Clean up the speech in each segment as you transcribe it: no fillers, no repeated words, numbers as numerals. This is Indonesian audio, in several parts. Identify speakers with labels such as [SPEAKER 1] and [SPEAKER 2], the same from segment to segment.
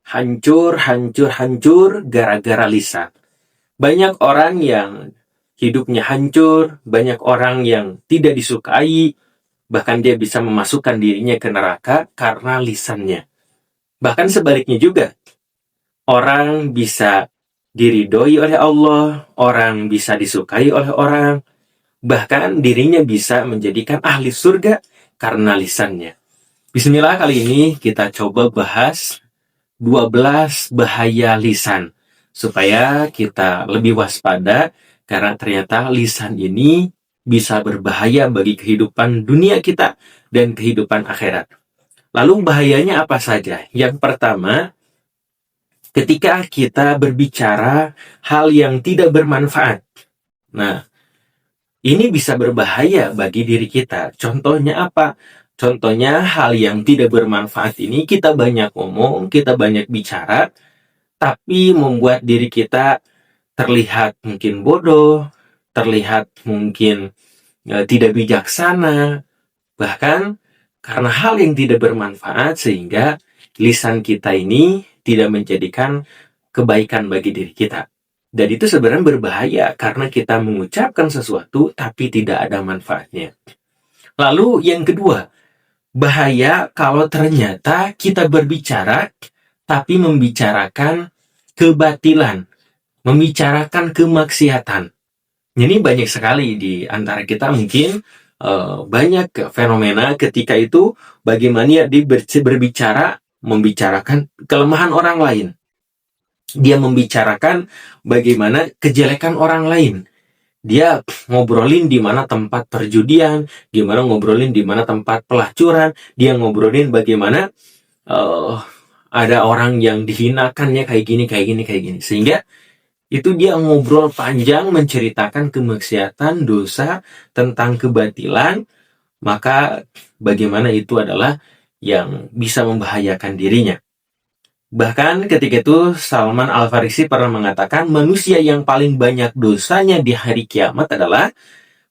[SPEAKER 1] hancur, hancur, hancur gara-gara lisan. Banyak orang yang hidupnya hancur, banyak orang yang tidak disukai, bahkan dia bisa memasukkan dirinya ke neraka karena lisannya. Bahkan sebaliknya juga, orang bisa diridhoi oleh Allah, orang bisa disukai oleh orang, bahkan dirinya bisa menjadikan ahli surga karena lisannya. Bismillah, kali ini kita coba bahas 12 bahaya lisan, supaya kita lebih waspada, karena ternyata lisan ini bisa berbahaya bagi kehidupan dunia kita dan kehidupan akhirat. Lalu bahayanya apa saja? Yang pertama, ketika kita berbicara hal yang tidak bermanfaat. Nah, ini bisa berbahaya bagi diri kita. Contohnya apa? Contohnya hal yang tidak bermanfaat ini, kita banyak ngomong, kita banyak bicara, tapi membuat diri kita terlihat mungkin bodoh, terlihat mungkin tidak bijaksana, bahkan karena hal yang tidak bermanfaat sehingga lisan kita ini tidak menjadikan kebaikan bagi diri kita. Dan itu sebenarnya berbahaya karena kita mengucapkan sesuatu tapi tidak ada manfaatnya. Lalu yang kedua, bahaya kalau ternyata kita berbicara tapi membicarakan kebatilan, membicarakan kemaksiatan. Ini banyak sekali di antara kita mungkin banyak fenomena ketika itu bagaimana dia berbicara, membicarakan kelemahan orang lain. Dia membicarakan bagaimana kejelekan orang lain. Dia ngobrolin di mana tempat perjudian, gimana ngobrolin di mana tempat pelacuran, dia ngobrolin bagaimana ada orang yang dihinakannya kayak gini, kayak gini, kayak gini. Sehingga itu dia ngobrol panjang menceritakan kemaksiatan, dosa, tentang kebatilan, maka bagaimana itu adalah yang bisa membahayakan dirinya. Bahkan ketika itu Salman Al-Farisi pernah mengatakan manusia yang paling banyak dosanya di hari kiamat adalah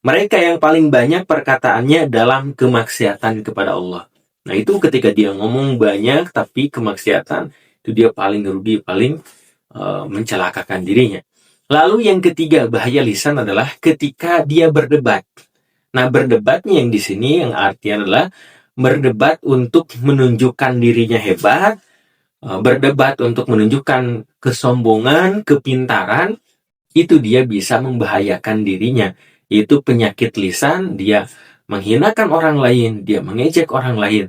[SPEAKER 1] mereka yang paling banyak perkataannya dalam kemaksiatan kepada Allah. Nah, itu ketika dia ngomong banyak tapi kemaksiatan, itu dia paling rugi, paling mencelakakan dirinya. Lalu yang ketiga bahaya lisan adalah ketika dia berdebat. Nah, berdebatnya yang di sini yang artinya adalah berdebat untuk menunjukkan dirinya hebat, berdebat untuk menunjukkan kesombongan, kepintaran, itu dia bisa membahayakan dirinya. Itu penyakit lisan, dia menghinakan orang lain, dia mengejek orang lain,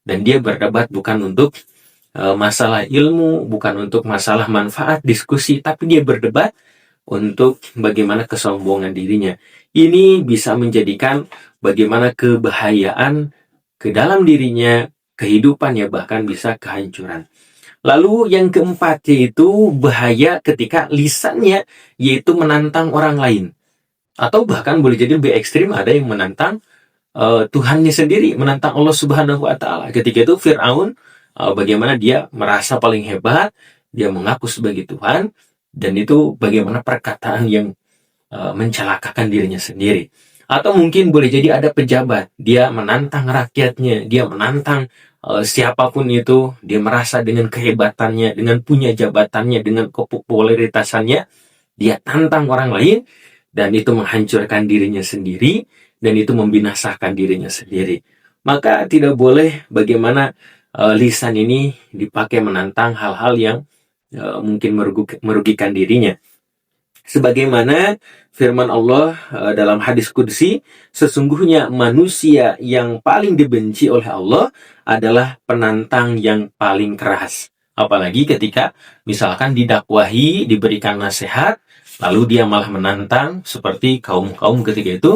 [SPEAKER 1] dan dia berdebat bukan untuk masalah ilmu, bukan untuk masalah manfaat diskusi, tapi dia berdebat untuk bagaimana kesombongan dirinya. Ini bisa menjadikan bagaimana kebahayaan ke dalam dirinya, kehidupannya, bahkan bisa kehancuran. Lalu yang keempat yaitu bahaya ketika lisannya yaitu menantang orang lain. Atau bahkan boleh jadi lebih ekstrim, ada yang menantang Tuhannya sendiri, menantang Allah Subhanahu wa Ta'ala. Ketika itu Fir'aun, bagaimana dia merasa paling hebat, dia mengaku sebagai Tuhan, dan itu bagaimana perkataan yang mencelakakan dirinya sendiri. Atau mungkin boleh jadi ada pejabat, dia menantang rakyatnya, dia menantang siapapun itu, dia merasa dengan kehebatannya, dengan punya jabatannya, dengan popularitasnya, dia tantang orang lain, dan itu menghancurkan dirinya sendiri, dan itu membinasakan dirinya sendiri. Maka tidak boleh bagaimana lisan ini dipakai menantang hal-hal yang mungkin merugikan dirinya. Sebagaimana firman Allah dalam hadis qudsi, sesungguhnya manusia yang paling dibenci oleh Allah adalah penantang yang paling keras. Apalagi ketika misalkan didakwahi, diberikan nasihat, lalu dia malah menantang seperti kaum-kaum ketika itu,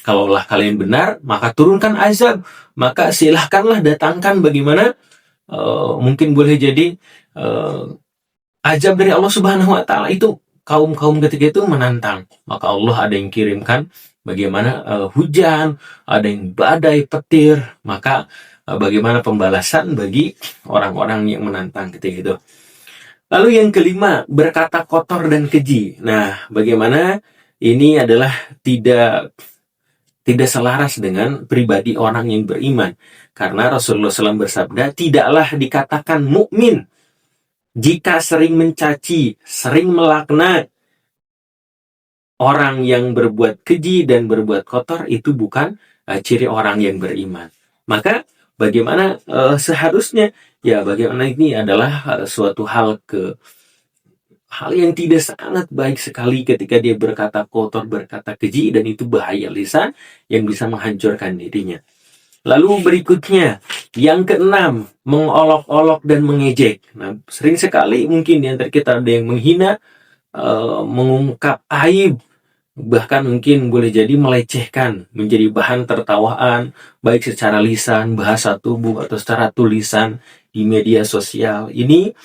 [SPEAKER 1] kalaulah kalian benar, maka turunkan azab, maka silahkanlah datangkan bagaimana mungkin boleh jadi azab dari Allah Subhanahu wa Ta'ala. Itu kaum-kaum ketika itu menantang, maka Allah ada yang kirimkan bagaimana hujan, ada yang badai, petir, maka bagaimana pembalasan bagi orang-orang yang menantang ketika itu. Lalu yang kelima, berkata kotor dan keji. Nah, bagaimana ini adalah tidak selaras dengan pribadi orang yang beriman, karena Rasulullah SAW bersabda, tidaklah dikatakan mukmin Jika sering mencaci, sering melaknat orang yang berbuat keji dan berbuat kotor, itu bukan ciri orang yang beriman. Maka bagaimana seharusnya? Ya, bagaimana ini adalah suatu hal yang tidak sangat baik sekali ketika dia berkata kotor, berkata keji, dan itu bahaya lisan yang bisa menghancurkan dirinya. Lalu berikutnya, yang keenam, mengolok-olok dan mengejek. Nah, sering sekali mungkin di antara kita ada yang menghina, mengungkap aib, bahkan mungkin boleh jadi melecehkan, menjadi bahan tertawaan, baik secara lisan, bahasa tubuh, atau secara tulisan di media sosial. Ini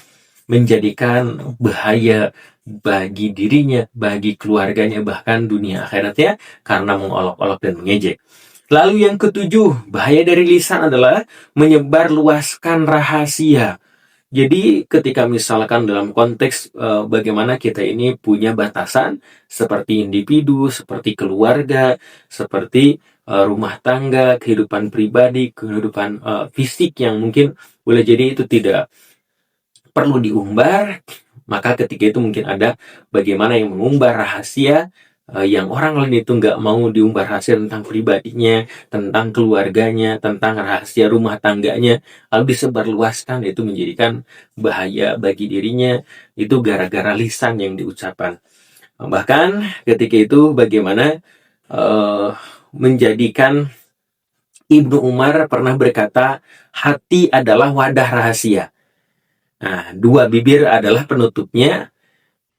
[SPEAKER 1] menjadikan bahaya bagi dirinya, bagi keluarganya, bahkan dunia akhiratnya, karena mengolok-olok dan mengejek. Lalu yang ketujuh, bahaya dari lisan adalah menyebarluaskan rahasia. Jadi ketika misalkan dalam konteks bagaimana kita ini punya batasan seperti individu, seperti keluarga, seperti rumah tangga, kehidupan pribadi, kehidupan fisik yang mungkin boleh jadi itu tidak perlu diumbar, maka ketika itu mungkin ada bagaimana yang mengumbar rahasia yang orang lain itu nggak mau diumbar rahasia tentang pribadinya, tentang keluarganya, tentang rahasia rumah tangganya, lalu disebarluaskan, itu menjadikan bahaya bagi dirinya, itu gara-gara lisan yang diucapkan. Bahkan ketika itu bagaimana menjadikan Ibnu Umar pernah berkata, hati adalah wadah rahasia. Nah, dua bibir adalah penutupnya,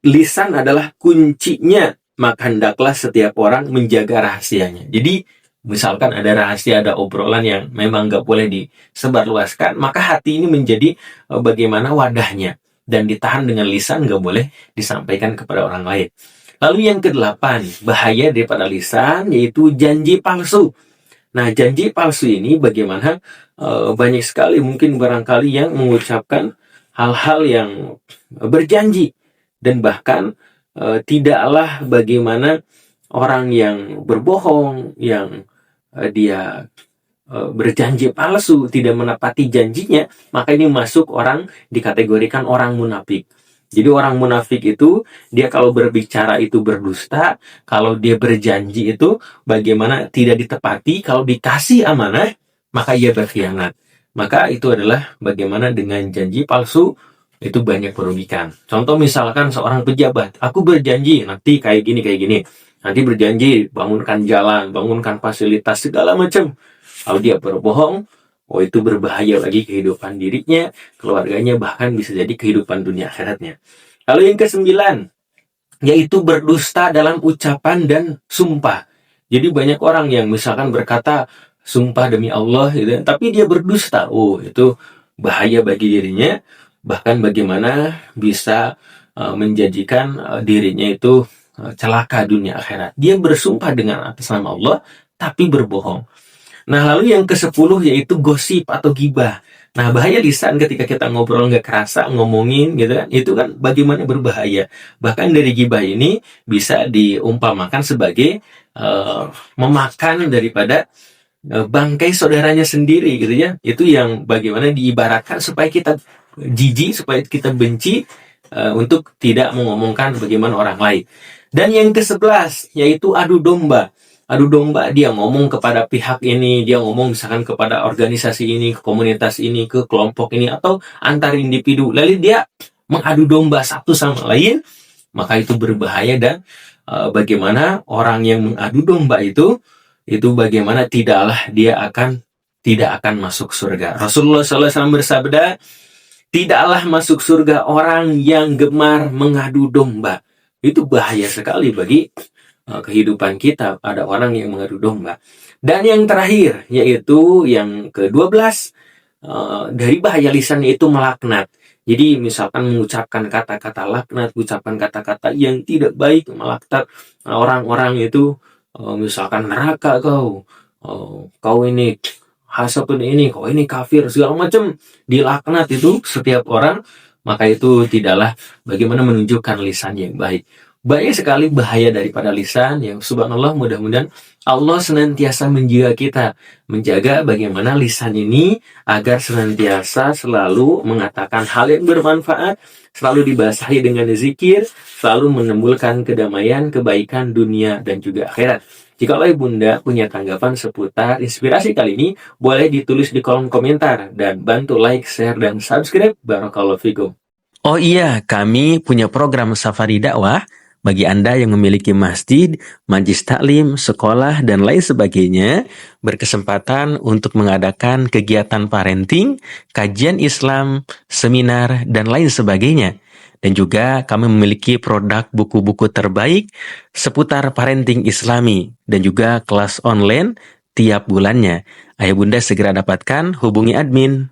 [SPEAKER 1] lisan adalah kuncinya, maka hendaklah setiap orang menjaga rahasianya. Jadi, misalkan ada rahasia, ada obrolan yang memang nggak boleh disebarluaskan, maka hati ini menjadi bagaimana wadahnya, dan ditahan dengan lisan, nggak boleh disampaikan kepada orang lain. Lalu yang kedelapan, bahaya daripada lisan, yaitu janji palsu. Nah, janji palsu ini bagaimana banyak sekali mungkin barangkali yang mengucapkan hal-hal yang berjanji, dan bahkan tidaklah bagaimana orang yang berbohong, yang dia berjanji palsu, tidak menepati janjinya, maka ini masuk orang dikategorikan orang munafik. Jadi orang munafik itu, dia kalau berbicara itu berdusta, kalau dia berjanji itu bagaimana tidak ditepati, kalau dikasih amanah, maka ia berkhianat. Maka itu adalah bagaimana dengan janji palsu, itu banyak merugikan. Contoh misalkan seorang pejabat, aku berjanji nanti kayak gini, nanti berjanji bangunkan jalan, bangunkan fasilitas, segala macam. Kalau dia berbohong, itu berbahaya bagi kehidupan dirinya, keluarganya, bahkan bisa jadi kehidupan dunia akhiratnya. Lalu yang kesembilan, yaitu berdusta dalam ucapan dan sumpah. Jadi banyak orang yang misalkan berkata sumpah demi Allah gitu, tapi dia berdusta. Itu bahaya bagi dirinya, bahkan bagaimana bisa menjadikan dirinya itu celaka dunia akhirat. Dia bersumpah dengan atas nama Allah, tapi berbohong. Nah, lalu yang ke-10 yaitu gosip atau gibah. Nah, bahaya lisan ketika kita ngobrol nggak kerasa, ngomongin gitu kan, itu kan bagaimana berbahaya. Bahkan dari gibah ini bisa diumpamakan sebagai memakan daripada bangkai saudaranya sendiri gitu ya. Itu yang bagaimana diibaratkan supaya kita jijik, supaya kita benci, untuk tidak mengomongkan bagaimana orang lain. Dan yang ke-11 yaitu adu domba. Adu domba, dia ngomong kepada pihak ini, dia ngomong misalkan kepada organisasi ini, ke komunitas ini, ke kelompok ini, atau antar individu. Lalu dia mengadu domba satu sama lain, maka itu berbahaya. Dan bagaimana orang yang mengadu domba itu bagaimana tidak akan masuk surga. Rasulullah SAW bersabda, tidaklah masuk surga orang yang gemar mengadu domba. Itu bahaya sekali bagi kehidupan kita, ada orang yang mengadu domba. Dan yang terakhir, yaitu yang ke-12, dari bahaya lisan, yaitu melaknat. Jadi misalkan mengucapkan kata-kata laknat, ucapan kata-kata yang tidak baik, melaknat orang-orang itu, misalkan neraka kau ini hasapun ini, kau ini kafir, segala macam, dilaknat itu setiap orang, maka itu tidaklah bagaimana menunjukkan lisan yang baik. Banyak sekali bahaya daripada lisan yang subhanallah, mudah-mudahan Allah senantiasa menjaga bagaimana lisan ini agar senantiasa selalu mengatakan hal yang bermanfaat, selalu dibasahi dengan zikir, selalu menimbulkan kedamaian, kebaikan dunia dan juga akhirat. Jika Ibunda punya tanggapan seputar inspirasi kali ini, boleh ditulis di kolom komentar dan bantu like, share, dan subscribe. Barakallahu fikum. Oh iya, kami punya program Safari Dakwah bagi Anda yang memiliki masjid, majlis taklim, sekolah, dan lain sebagainya, berkesempatan untuk mengadakan kegiatan parenting, kajian Islam, seminar, dan lain sebagainya. Dan juga kami memiliki produk buku-buku terbaik seputar parenting Islami dan juga kelas online tiap bulannya. Ayo Bunda segera dapatkan, hubungi admin.